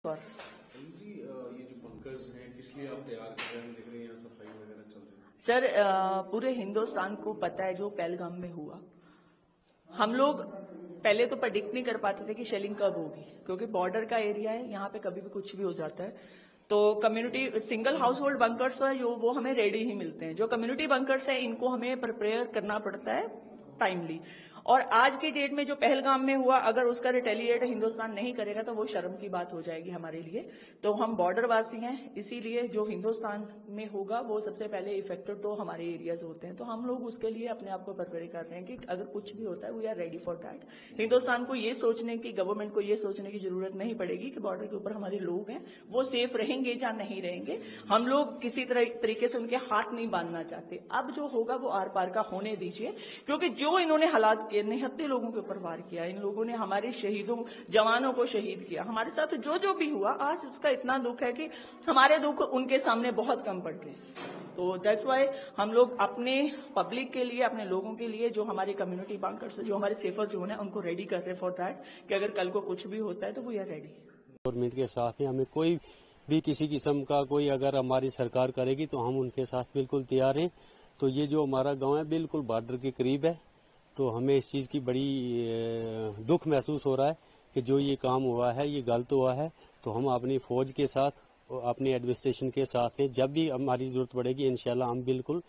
جی یہ جو بنکرز ہیں کس لیے آپ تیار کر رہے ہیں؟ دیکھ رہے ہیں صفائی وغیرہ چل رہی ہے سر پورے ہندوستان کو پتا ہے جو پہلگام میں ہوا. ہم لوگ پہلے تو پریڈکٹ نہیں کر پاتے تھے کہ شیلنگ کب ہوگی، کیونکہ بارڈر کا ایریا ہے، یہاں پہ کبھی بھی کچھ بھی ہو جاتا ہے. تو کمیونٹی سنگل ہاؤس ہولڈ بنکرس ہے جو وہ ہمیں ریڈی ہی ملتے ہیں. جو کمیونٹی بنکرس ہیں ان کو ہمیں پریپیئر کرنا پڑتا ہے ٹائملی. اور آج کی ڈیٹ میں جو پہلگام میں ہوا، اگر اس کا ریٹیلیٹ ہندوستان نہیں کرے گا تو وہ شرم کی بات ہو جائے گی ہمارے لیے. تو ہم بارڈر واسی ہیں، اسی لیے جو ہندوستان میں ہوگا وہ سب سے پہلے افیکٹڈ تو ہمارے ایریاز ہوتے ہیں. تو ہم لوگ اس کے لیے اپنے آپ کو پریپیئر کر رہے ہیں کہ اگر کچھ بھی ہوتا ہے we are ready for that. Hindustan کو یہ سوچنے کی، گورنمنٹ کو یہ سوچنے کی ضرورت نہیں پڑے گی کہ بارڈر کے اوپر ہمارے لوگ ہیں وہ سیف رہیں گے یا نہیں رہیں گے. ہم لوگ کسی طریقے سے ان کے ہاتھ نہیں باندھنا چاہتے. اب جو ہوگا وہ آر پار کا ہونے دیجیے، کیونکہ جو انہوں نے حالات کیے، نہتے لوگوں کے اوپر وار کیا، ان لوگوں نے ہمارے شہیدوں جوانوں کو شہید کیا. ہمارے ساتھ جو بھی ہوا آج اس کا اتنا دکھ ہے کہ ہمارے دکھ ان کے سامنے بہت کم پڑ گئے. تو دیٹس وائی ہم لوگ اپنے پبلک کے لیے، اپنے لوگوں کے لیے، جو ہماری کمیونٹی بنکرز، جو ہمارے سیفر زون ہیں، ان کو ریڈی کر رہے فار دیٹ کہ اگر کل کو کچھ بھی ہوتا ہے تو وی آر ریڈی. گورنمنٹ کے ساتھ ہمیں کوئی بھی کسی قسم کا کوئی اگر ہماری سرکار کرے گی تو ہم ان کے ساتھ بالکل تیار ہیں. تو یہ جو ہمارا گاؤں ہے بالکل بارڈر کے قریب ہے، تو ہمیں اس چیز کی بڑی دکھ محسوس ہو رہا ہے کہ جو یہ کام ہوا ہے یہ غلط ہوا ہے. تو ہم اپنی فوج کے ساتھ، اپنی ایڈمنسٹریشن کے ساتھ ہیں. جب بھی ہماری ضرورت پڑے گی انشاءاللہ ہم بالکل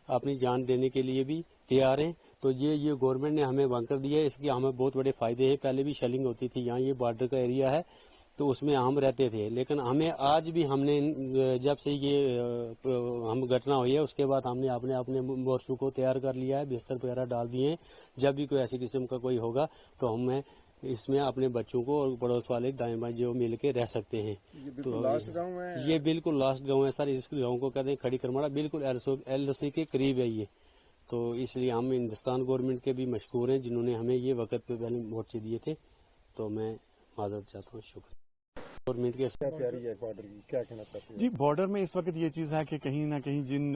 اپنی جان دینے کے لیے بھی تیار ہیں. تو یہ گورنمنٹ نے ہمیں بنکر دیا ہے، اس کے ہمیں بہت بڑے فائدے ہیں. پہلے بھی شیلنگ ہوتی تھی یہاں، یہ بارڈر کا ایریا ہے تو اس میں ہم رہتے تھے، لیکن ہمیں آج بھی ہم نے جب سے یہ ہم گھٹنا ہوئی ہے اس کے بعد ہم نے اپنے مورچوں کو تیار کر لیا ہے، بستر وغیرہ ڈال دیے ہیں. جب بھی کوئی ایسی قسم کا کوئی ہوگا تو ہمیں اس میں اپنے بچوں کو اور پڑوس والے دائیں بائیں جو مل کے رہ سکتے ہیں. تو یہ بالکل لاسٹ گاؤں ہے سر. اس گاؤں کو کہتے ہیں کھڑی کرماڑا، بالکل ایل او سی کے قریب ہے یہ. تو اس لیے ہم ہندوستان گورنمنٹ کے بھی مشکور ہیں جنہوں نے ہمیں یہ وقت پہ پہلے مورچے دیے تھے. تو میں معذرت چاہتا ہوں. شکریہ. گورنمنٹ کے کیا کہنا چاہتے ہیں؟ جی بارڈر میں اس وقت یہ چیز ہے کہ کہیں نہ کہیں جن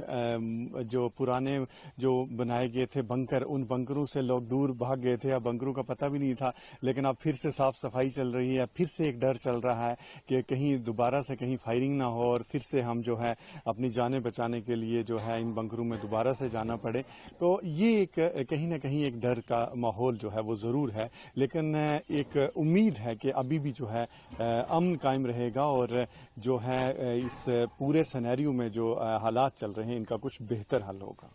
جو پرانے جو بنائے گئے تھے بنکر، ان بنکروں سے لوگ دور بھاگ گئے تھے. اب بنکروں کا پتہ بھی نہیں تھا، لیکن اب پھر سے صاف صفائی چل رہی ہے. پھر سے ایک ڈر چل رہا ہے کہ کہیں دوبارہ سے کہیں فائرنگ نہ ہو اور پھر سے ہم جو ہے اپنی جانیں بچانے کے لیے جو ہے ان بنکروں میں دوبارہ سے جانا پڑے. تو یہ ایک کہیں نہ کہیں ایک ڈر کا ماحول جو ہے وہ ضرور ہے، لیکن ایک امید ہے کہ ابھی بھی جو ہے امن قائم رہے گا اور جو ہے اس پورے سینیریو میں جو حالات چل رہے ہیں ان کا کچھ بہتر حل ہوگا.